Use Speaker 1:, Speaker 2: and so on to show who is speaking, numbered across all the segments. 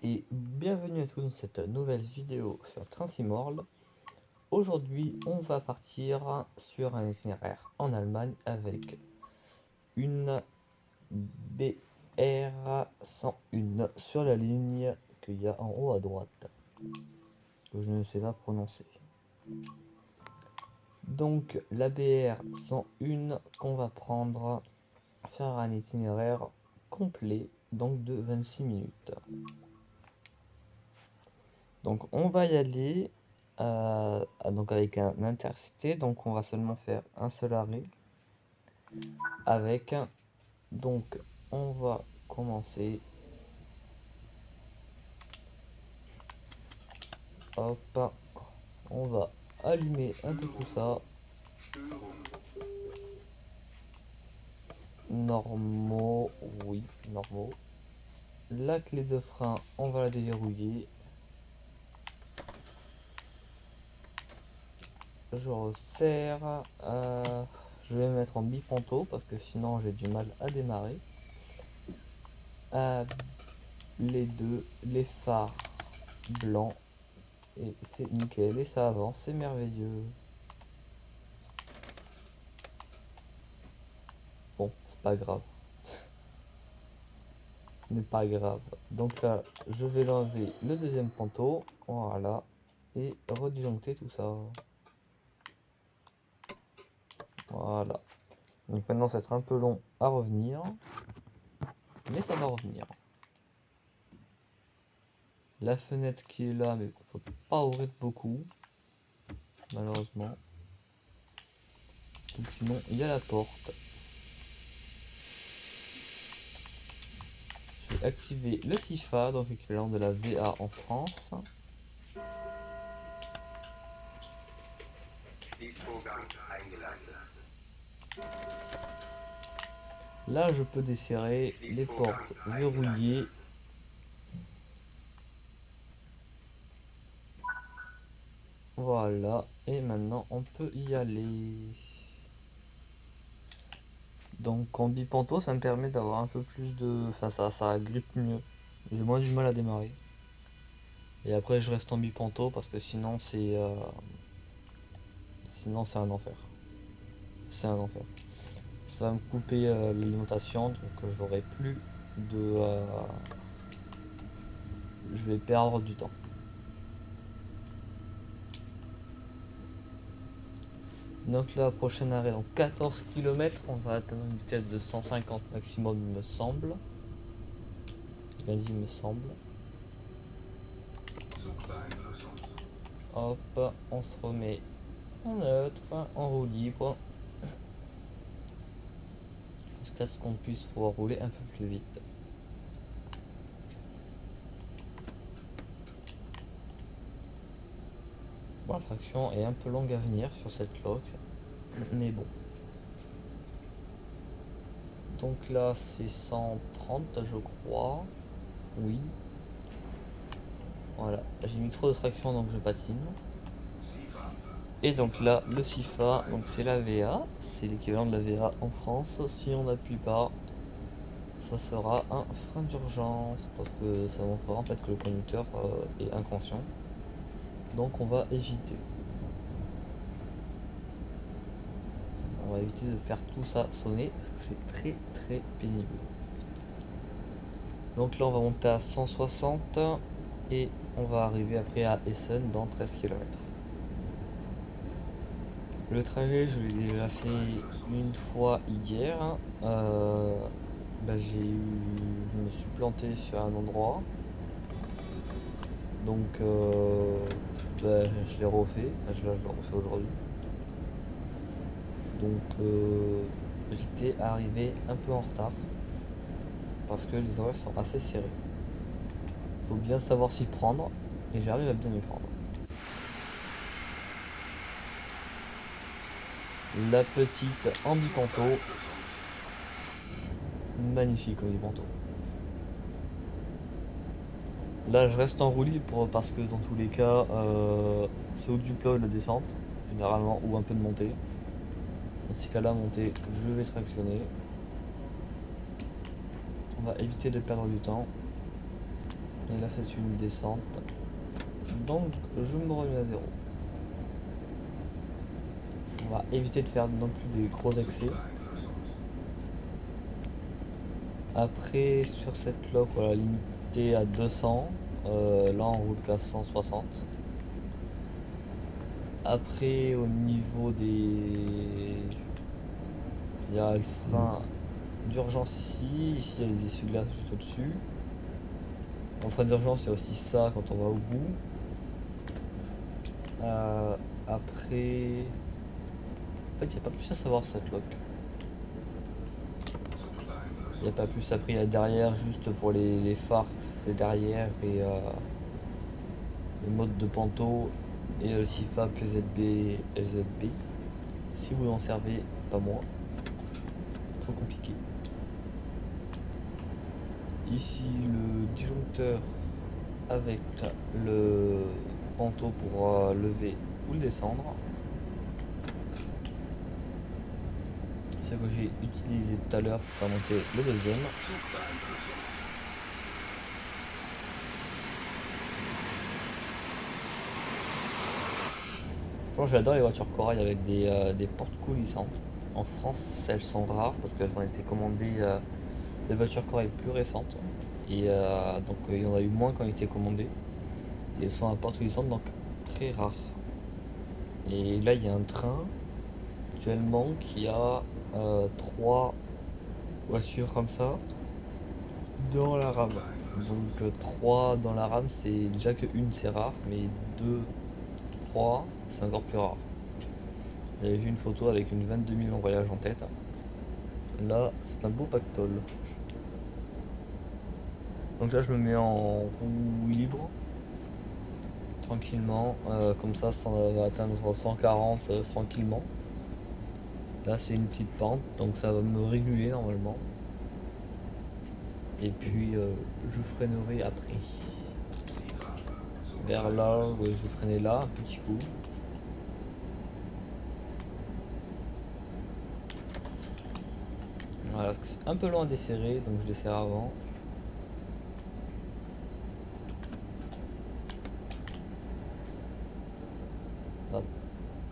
Speaker 1: Et bienvenue à tous dans cette nouvelle vidéo sur Train Sim World. Aujourd'hui, on va partir sur un itinéraire en Allemagne avec une BR101 sur la ligne qu'il y a en haut à droite, que je ne sais pas prononcer. Donc la BR101 qu'on va prendre sur un itinéraire complet, donc de 26 minutes. Donc on va y aller donc avec un intercité, donc on va seulement faire un seul arrêt avec donc on va commencer, hop, on va allumer un peu tout ça, normaux, oui, normaux. La clé de frein, on va la déverrouiller. Je resserre, je vais me mettre en biponto parce que sinon j'ai du mal à démarrer. Les phares blancs et c'est nickel et ça avance, c'est merveilleux. Bon, c'est pas grave. Ce n'est pas grave. Donc là, je vais l'enlever le deuxième panneau, voilà, et redisjoncter tout ça. Voilà. Donc maintenant, ça va être un peu long à revenir, mais ça va revenir. La fenêtre qui est là, mais on peut pas ouvrir beaucoup, malheureusement. Donc sinon, il y a la porte. Je vais activer le SIFA, donc l'équivalent de la VA en France. Là, je peux desserrer les portes verrouillées. Voilà, et maintenant on peut y aller. Donc en bipanto, ça me permet d'avoir un peu plus de... Enfin, ça grippe mieux. J'ai moins du mal à démarrer. Et après, je reste en bipanto parce que sinon, sinon c'est un enfer. C'est un enfer. Ça va me couper l'alimentation, donc j'aurai plus de... Je vais perdre du temps. Donc là, prochain arrêt, donc 14 km, on va atteindre une vitesse de 150 maximum, il me semble. Bien dit, il me semble. Hop, on se remet en neutre, en roue libre. Jusqu'à ce qu'on puisse pouvoir rouler un peu plus vite. Bon, la traction est un peu longue à venir sur cette lock, mais bon. Donc là, c'est 130, je crois. Oui. Voilà, j'ai mis trop de traction, donc je patine. Et donc là, le SIFA, donc c'est la VA, c'est l'équivalent de la VA en France. Si on n'appuie pas, ça sera un frein d'urgence, parce que ça montrera en fait que le conducteur est inconscient. Donc on va éviter. On va éviter de faire tout ça sonner, parce que c'est très très pénible. Donc là on va monter à 160 et on va arriver après à Essen dans 13 km. Le trajet je l'ai déjà fait une fois hier. Je me suis planté sur un endroit. Donc je l'ai refait, enfin je le refais aujourd'hui. Donc j'étais arrivé un peu en retard. Parce que les horaires sont assez serrés. Faut bien savoir s'y prendre et j'arrive à bien m'y prendre. La petite en bipanto. Magnifique en bipanto. Là je reste en roue libre parce que dans tous les cas c'est au-dessus du plat la descente généralement ou un peu de montée. Dans ces cas là montée je vais tractionner. On va éviter de perdre du temps. Et là c'est une descente. Donc je me remets à 0. On va éviter de faire non plus des gros excès. Après sur cette lock, voilà, limitée à 200. Là on roule qu'à 160. Après au niveau des... Il y a le frein d'urgence ici. Ici il y a les essuie-glaces juste au-dessus. En frein d'urgence il y a aussi ça quand on va au bout. Après... En fait il n'y a pas plus à savoir cette lock. Il n'y a pas plus. Après il y a derrière juste pour les phares, c'est derrière, et le mode de panto et le CIFA PZB LZB. Si vous en servez, pas moi. Trop compliqué. Ici le disjoncteur avec le panto pour lever ou le descendre. C'est ce que j'ai utilisé tout à l'heure pour faire monter le deuxième. J'adore les voitures corail avec des portes coulissantes. En France, elles sont rares parce qu'elles ont été commandées des voitures corail plus récentes. Et donc il y en a eu moins quand elles étaient commandées. Et elles sont à porte coulissante, donc très rares. Et là, il y a un train actuellement qui a 3 voitures comme ça dans la rame. Donc 3 dans la rame, c'est déjà que une c'est rare, mais 2, 3 c'est encore plus rare. J'avais vu une photo avec une 22 000 en voyage en tête. Là, c'est un beau pactole. Donc là, je me mets en roue libre. Tranquillement. Comme ça va atteindre 140 tranquillement. Là, c'est une petite pente. Donc ça va me réguler normalement. Et puis, je freinerai après. Vers là, ouais, je freinais là, un petit coup. Voilà, c'est un peu loin à desserrer, donc je desserre avant.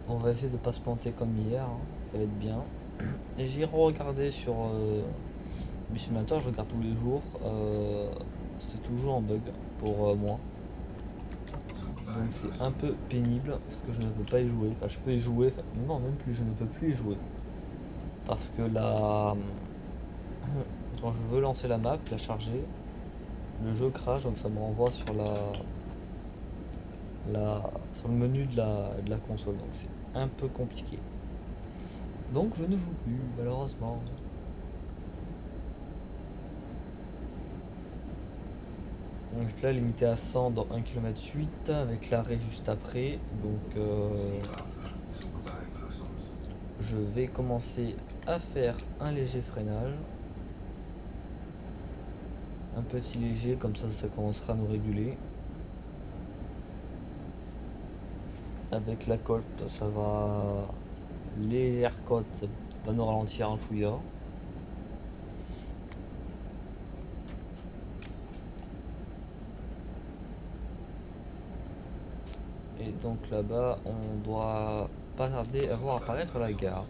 Speaker 1: On va essayer de pas se planter comme hier, hein. Ça va être bien. Et j'ai regardé sur le simulateur, je regarde tous les jours. C'est toujours en bug pour moi. Donc c'est un peu pénible parce que je ne peux pas y jouer. Enfin, je peux y jouer, enfin, non, même plus, je ne peux plus y jouer. Parce que là, quand je veux lancer la map, la charger, le jeu crash, donc ça me renvoie sur sur le menu de la console. Donc c'est un peu compliqué. Donc je ne joue plus, malheureusement. Donc là, limité à 100 dans 1 km 8 avec l'arrêt juste après. Donc je vais commencer à faire un léger freinage. Un petit léger, comme ça commencera à nous réguler. Avec la côte, ça va... Légère côte, ça va nous ralentir un chouïa. Et donc là-bas, on doit pas tarder à voir apparaître la gare.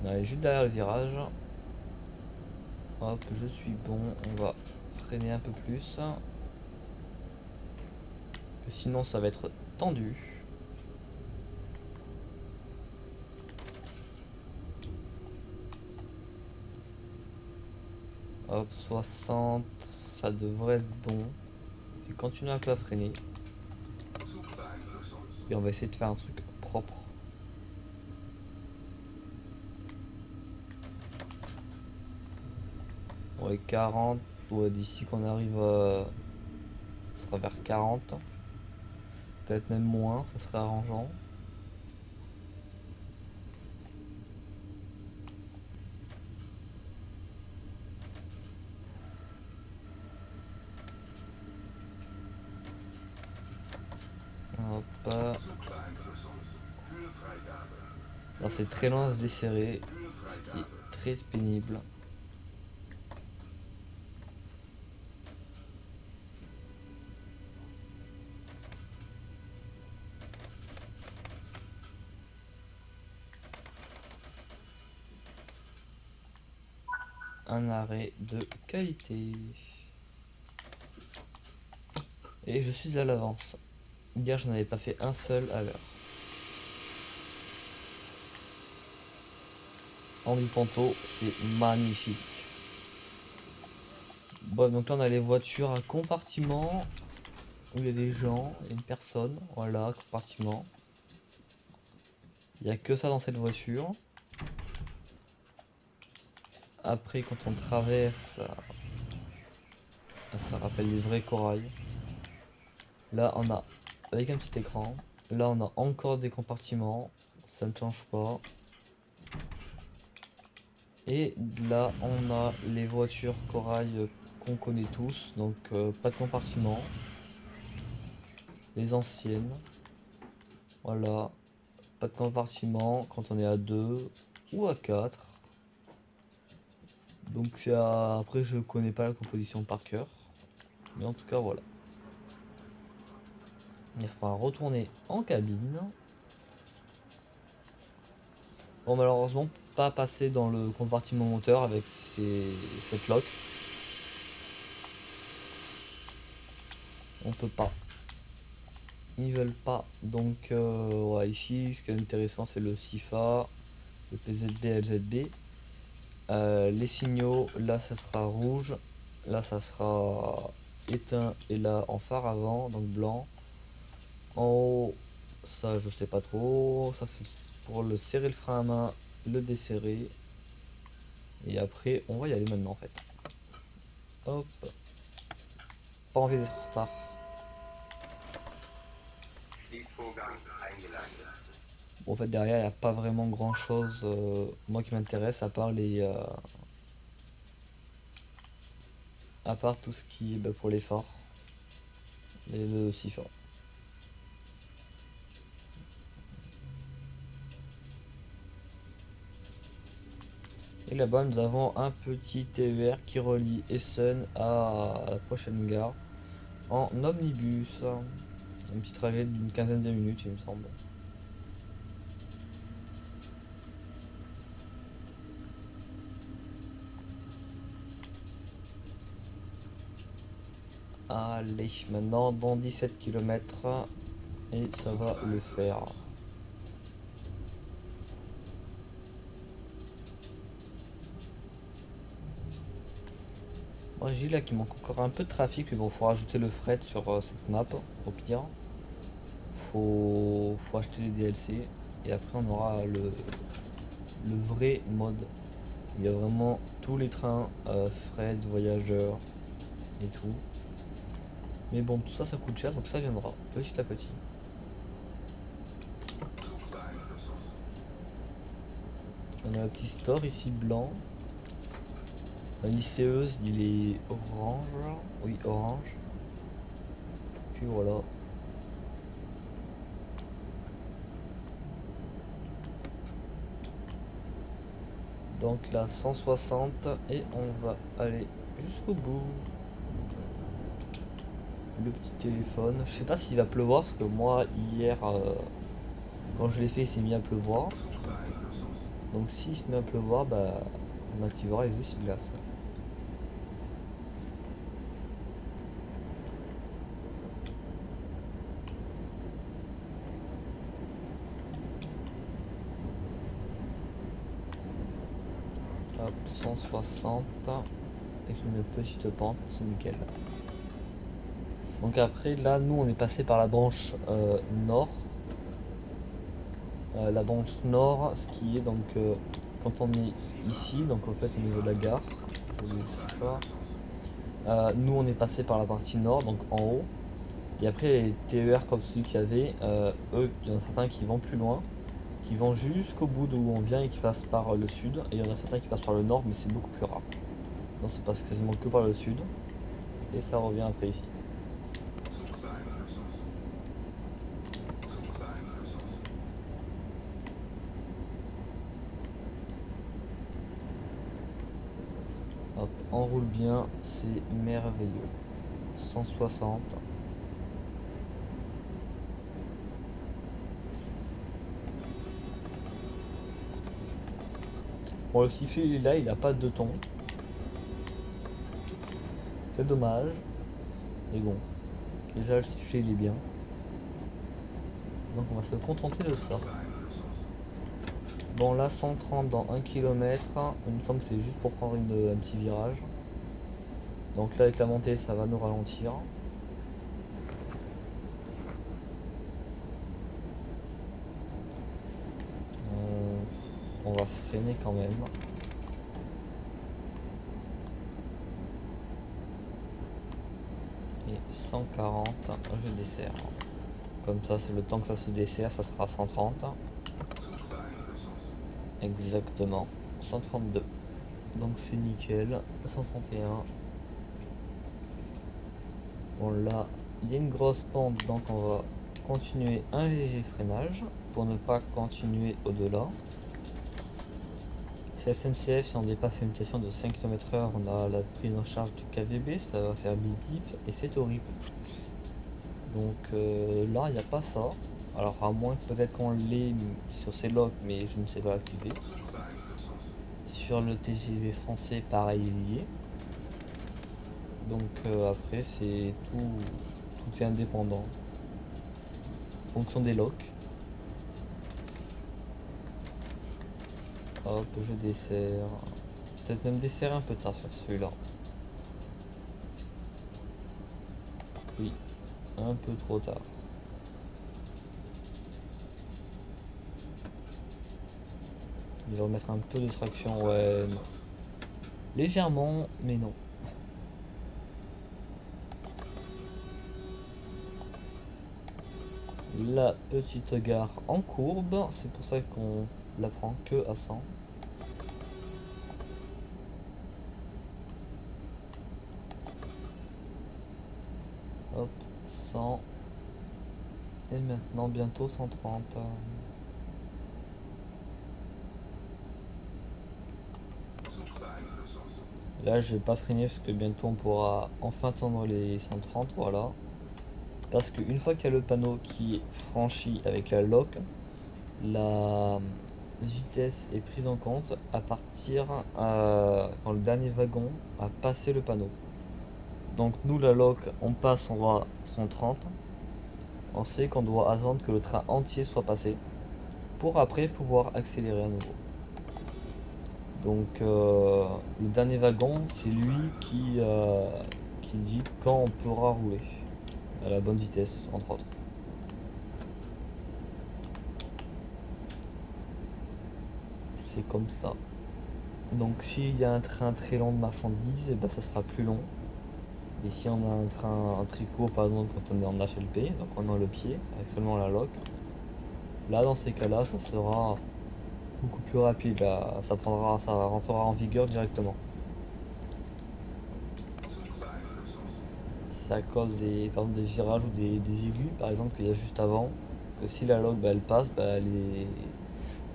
Speaker 1: On est juste derrière le virage. Hop, je suis bon. On va freiner un peu plus. Sinon, ça va être tendu. Hop, 60, ça devrait être bon. Et continuer un peu à freiner. Et on va essayer de faire un truc propre. Ouais, 40, ouais, d'ici qu'on arrive ce sera vers 40. Peut-être même moins, ça serait arrangeant. Hop. Alors c'est très loin à se desserrer, ce qui est très pénible. un arrêt de qualité. Et je suis à l'avance. Hier, je n'avais pas fait un seul à l'heure. Henri Ponto, c'est magnifique. Bref, donc là, on a les voitures à compartiment. Où il y a des gens, il y a une personne. Voilà, compartiment. Il n'y a que ça dans cette voiture. Après, quand on traverse, ça rappelle les vrais corails. Là, on a, avec un petit écran, là, on a encore des compartiments. Ça ne change pas. Et là, on a les voitures corail qu'on connaît tous. Donc, pas de compartiment. Les anciennes. Voilà. Pas de compartiment quand on est à 2 ou à 4. Donc c'est après je connais pas la composition par cœur. Mais en tout cas voilà. Il faudra retourner en cabine. Bon malheureusement pas passer dans le compartiment moteur avec cette lock. On peut pas. Ils veulent pas. Donc ouais, ici ce qui est intéressant c'est le SIFA, le PZB, LZB. Les signaux, là ça sera rouge, là ça sera éteint et là en phare avant, donc blanc. En haut, ça je sais pas trop, ça c'est pour le serrer le frein à main, le desserrer. Et après on va y aller maintenant en fait. Hop. Pas envie d'être en retard. Bon, en fait derrière il n'y a pas vraiment grand chose moi qui m'intéresse à part à part tout ce qui est pour les phares et le SIFA. Et là-bas nous avons un petit TER qui relie Essen à la prochaine gare en omnibus. Un petit trajet d'une quinzaine de minutes il me semble. Allez, maintenant dans 17 km et ça va le faire. Moi j'ai là qu'il manque encore un peu de trafic, mais bon, faut rajouter le fret sur cette map au pire. Faut acheter les DLC et après on aura le vrai mode. Il y a vraiment tous les trains, fret, voyageurs et tout. Mais bon, tout ça, ça coûte cher, donc ça viendra petit à petit. On a un petit store ici blanc. La lycéeuse, il est orange. Oui, orange. Puis voilà. Donc là, 160 et on va aller jusqu'au bout. Le petit téléphone. Je sais pas s'il va pleuvoir parce que moi, hier, quand je l'ai fait, il s'est mis à pleuvoir. Donc s'il se met à pleuvoir, bah, on activera les essuie-glaces. Hop, 160 avec une petite pente, c'est nickel. Donc après, là, nous, on est passé par la branche nord. La branche nord, ce qui est donc quand on est ici, donc au fait au niveau de la gare, nous on est passé par la partie nord, donc en haut. Et après les TER comme celui qu'il y avait, eux, il y en a certains qui vont plus loin, qui vont jusqu'au bout d'où on vient et qui passent par le sud. Et il y en a certains qui passent par le nord, mais c'est beaucoup plus rare. Non, ça passe quasiment que par le sud. Et ça revient après ici. Hop, on roule bien, c'est merveilleux. 160. Bon, le sifflet il est là, il a pas de ton. C'est dommage. Mais bon, déjà le situé il est bien. Donc on va se contenter de ça. Bon là 130 dans 1 km, il me semble que c'est juste pour prendre un petit virage. Donc là avec la montée ça va nous ralentir. On va freiner quand même. Et 140, je desserre. Comme ça c'est le temps que ça se dessert, ça sera 130. Exactement, 132. Donc c'est nickel, 131. Bon là, il y a une grosse pente, donc on va continuer un léger freinage pour ne pas continuer au-delà. Chez SNCF, si on dépasse une station de 5 km/h, on a la prise en charge du KVB, ça va faire bip bip et c'est horrible. Donc là, il n'y a pas ça. Alors à moins que peut-être qu'on l'ait sur ces locs, mais je ne sais pas l'activer. Sur le TGV français, pareil, il y est. Donc après, c'est tout est indépendant. En fonction des locs. Hop, je desserre. Peut-être même desserrer un peu tard sur celui-là. Oui, un peu trop tard. Il va remettre un peu de traction, ouais, non. Légèrement, mais non. La petite gare en courbe, c'est pour ça qu'on la prend que à 100. Hop, 100. Et maintenant bientôt 130. Là je vais pas freiner parce que bientôt on pourra enfin atteindre les 130, voilà. Parce qu'une fois qu'il y a le panneau qui est franchi avec la lock, la vitesse est prise en compte à partir quand le dernier wagon a passé le panneau. Donc nous la lock, on passe, on va 130. On sait qu'on doit attendre que le train entier soit passé pour après pouvoir accélérer à nouveau. Donc le dernier wagon, c'est lui qui dit quand on pourra rouler à la bonne vitesse, entre autres. C'est comme ça. Donc s'il y a un train très long de marchandises, ben, ça sera plus long. Et si on a un train très court, par exemple quand on est en HLP, donc on a le pied avec seulement la lock, là dans ces cas-là, ça sera beaucoup plus rapide. Là, ça rentrera en vigueur directement. C'est à cause des, par exemple, des virages ou des aigus, par exemple, qu'il y a juste avant, que si la lock elle passe,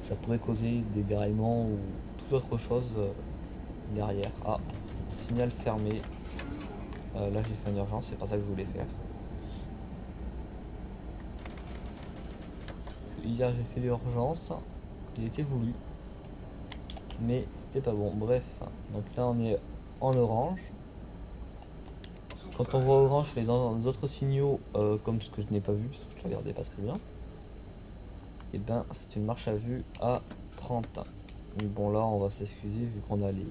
Speaker 1: ça pourrait causer des déraillements ou toute autre chose derrière. Ah, signal fermé. Là j'ai fait une urgence, c'est pas ça que je voulais faire. Hier j'ai fait l'urgence, il était voulu, mais c'était pas bon. Bref, donc là on est en orange. Quand on voit orange, les autres signaux, comme ce que je n'ai pas vu, parce que je ne regardais pas très bien, et ben c'est une marche à vue à 30. Mais bon là on va s'excuser vu qu'on a les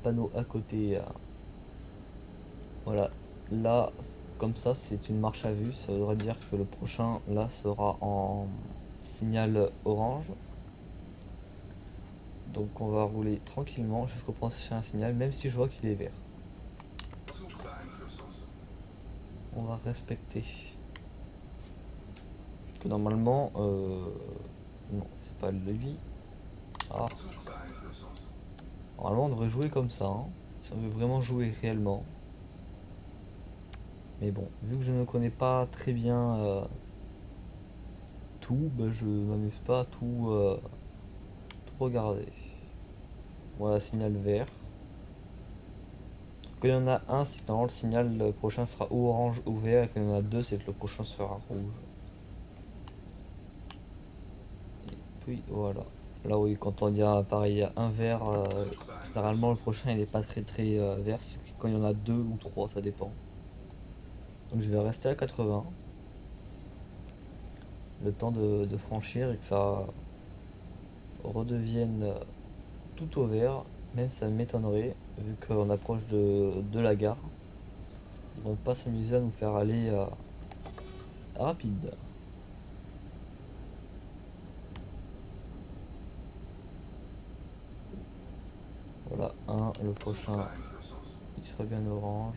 Speaker 1: panneaux à côté. Voilà, là comme ça c'est une marche à vue, ça voudrait dire que le prochain là sera en signal orange. Donc on va rouler tranquillement jusqu'au prochain signal, même si je vois qu'il est vert. On va respecter. Parce que normalement, non, c'est pas le levier. Ah. Normalement on devrait jouer comme ça, hein, si on veut vraiment jouer réellement. Mais bon, vu que je ne connais pas très bien tout, bah, je m'amuse pas à tout regarder. Voilà, signal vert. Quand il y en a un, c'est que normalement le signal prochain sera ou orange ou vert, et quand il y en a deux, c'est que le prochain sera rouge. Et puis voilà. Là oui, quand on dit pareil un vert, généralement le prochain il est pas très vert, c'est quand il y en a deux ou trois, ça dépend. Donc je vais rester à 80, le temps de franchir et que ça redevienne tout au vert, même ça m'étonnerait, vu qu'on approche de la gare. Ils vont pas s'amuser à nous faire aller rapide. Voilà, un, le prochain, il serait bien orange.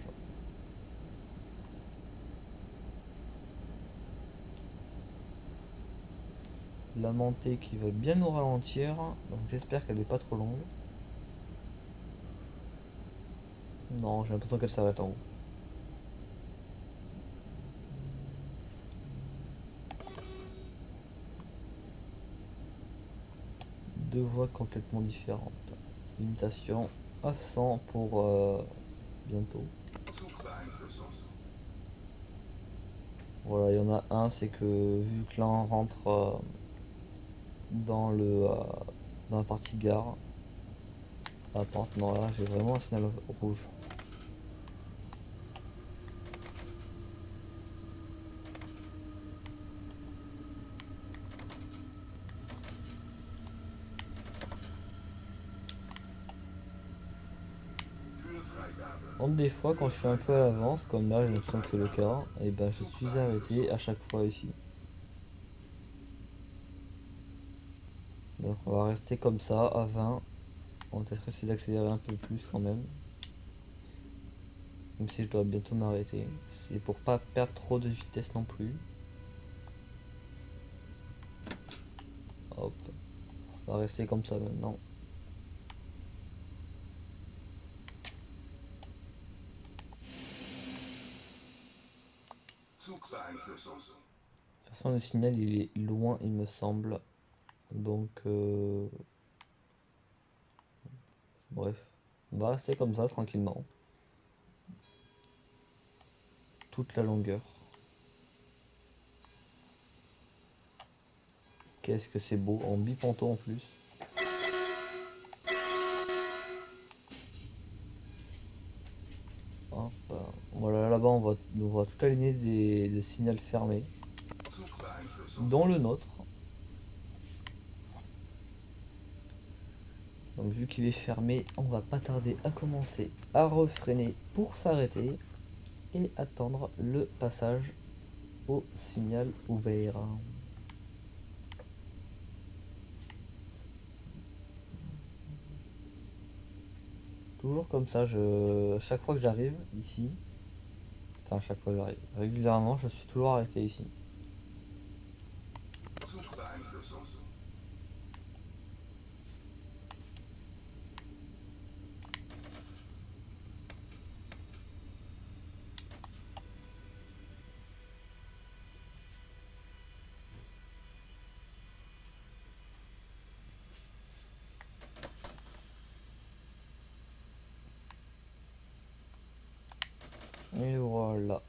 Speaker 1: La montée qui va bien nous ralentir, donc j'espère qu'elle n'est pas trop longue. Non, j'ai l'impression qu'elle s'arrête en haut. Deux voies complètement différentes. Limitation à 100 pour bientôt. Voilà, il y en a un, c'est que vu que là on rentre dans dans la partie gare, la pente, non là j'ai vraiment un signal rouge. Donc des fois quand je suis un peu à l'avance, comme là j'ai l'impression que c'est le cas, et ben je suis arrêté à chaque fois ici. Donc on va rester comme ça à 20. On va peut-être essayer d'accélérer un peu plus quand même. Même si je dois bientôt m'arrêter. C'est pour pas perdre trop de vitesse non plus. Hop. On va rester comme ça maintenant. De toute façon le signal il est loin il me semble. Donc bref. On va rester comme ça tranquillement. Toute la longueur. Qu'est-ce que c'est beau, en biponto en plus. Hop. Voilà, là-bas on voit toute la lignée des signaux fermés. Dont le nôtre. Donc vu qu'il est fermé, on va pas tarder à commencer à refreiner pour s'arrêter et attendre le passage au signal ouvert. Toujours comme ça, chaque fois que j'arrive ici, enfin chaque fois que j'arrive, régulièrement je suis toujours arrêté ici. Et voilà.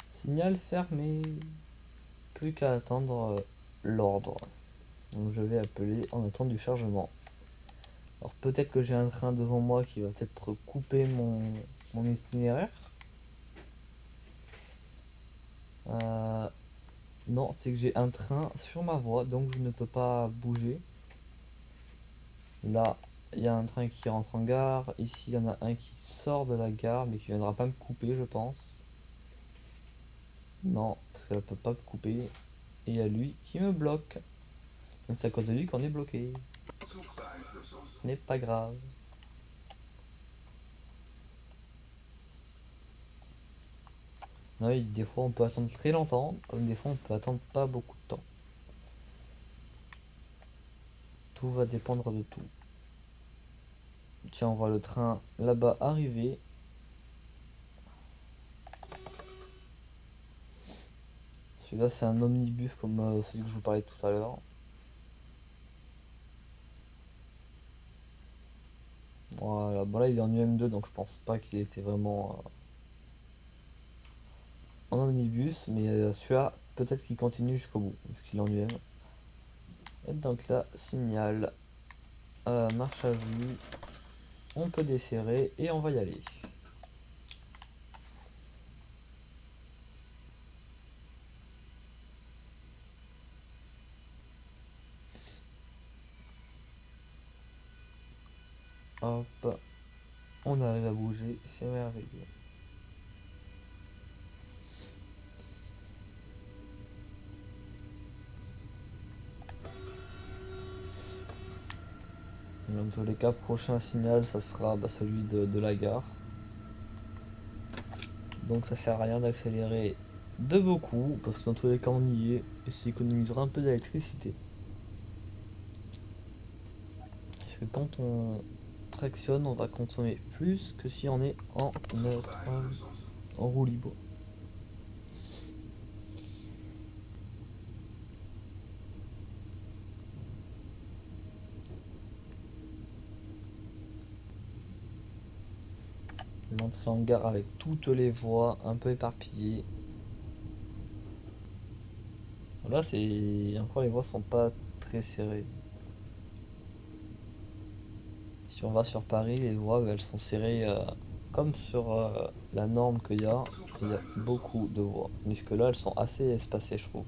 Speaker 1: Signal fermé. Plus qu'à attendre l'ordre. Donc je vais appeler en attente du chargement. Alors peut-être que j'ai un train devant moi qui va peut-être couper mon itinéraire. Non, c'est que j'ai un train sur ma voie, donc je ne peux pas bouger. Là, il y a un train qui rentre en gare. Ici, il y en a un qui sort de la gare, mais qui viendra pas me couper, je pense. Non, parce qu'elle peut pas me couper. Et il y a lui qui me bloque. C'est à cause de lui qu'on est bloqué. Ce n'est pas grave. Oui, des fois on peut attendre très longtemps, comme des fois on peut attendre pas beaucoup de temps. Tout va dépendre de tout. Tiens, on voit le train là-bas arriver. Celui-là c'est un omnibus comme celui que je vous parlais tout à l'heure. Voilà, bon là il est en UM2 donc je pense pas qu'il était vraiment en omnibus, mais celui-là peut-être qu'il continue jusqu'au bout, jusqu'il en aime. Et donc là, signal, marche à vue, on peut desserrer et on va y aller. Hop, on arrive à bouger, c'est merveilleux. Dans tous les cas, prochain signal, ça sera celui de la gare. Donc ça sert à rien d'accélérer de beaucoup, parce que dans tous les cas, on y est, et ça économisera un peu d'électricité. Parce que quand on tractionne, on va consommer plus que si on est en neutre, en roue libre. L'entrée en gare avec toutes les voies un peu éparpillées. Là, c'est encore, les voies sont pas très serrées. Si on va sur Paris, les voies elles sont serrées comme sur la norme qu'il y a. Il y a beaucoup de voies. Tandis que là, elles sont assez espacées, je trouve.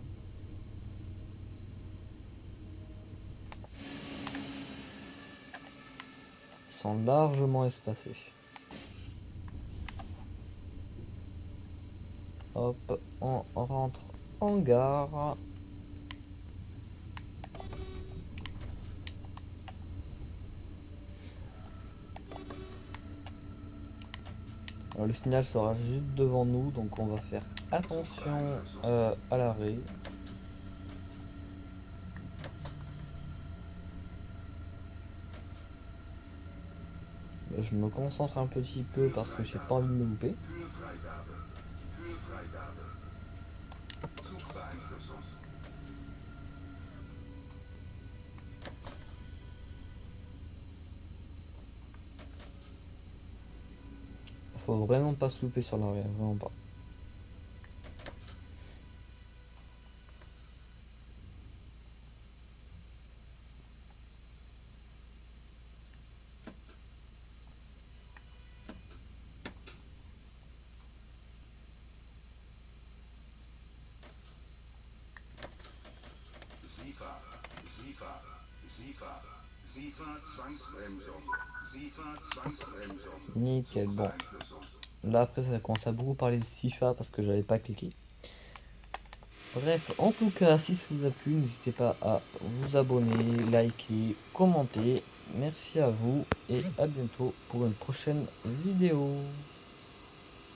Speaker 1: Elles sont largement espacées. Hop, on rentre en gare. Alors, le signal sera juste devant nous, donc on va faire attention à l'arrêt. Je me concentre un petit peu parce que j'ai pas envie de me louper. Faut vraiment pas se louper sur l'arrière, vraiment pas. Nickel, bon. Là après ça commence à beaucoup parler de SIFA parce que j'avais pas cliqué. Bref, en tout cas, si ça vous a plu, n'hésitez pas à vous abonner, liker, commenter. Merci à vous et à bientôt pour une prochaine vidéo.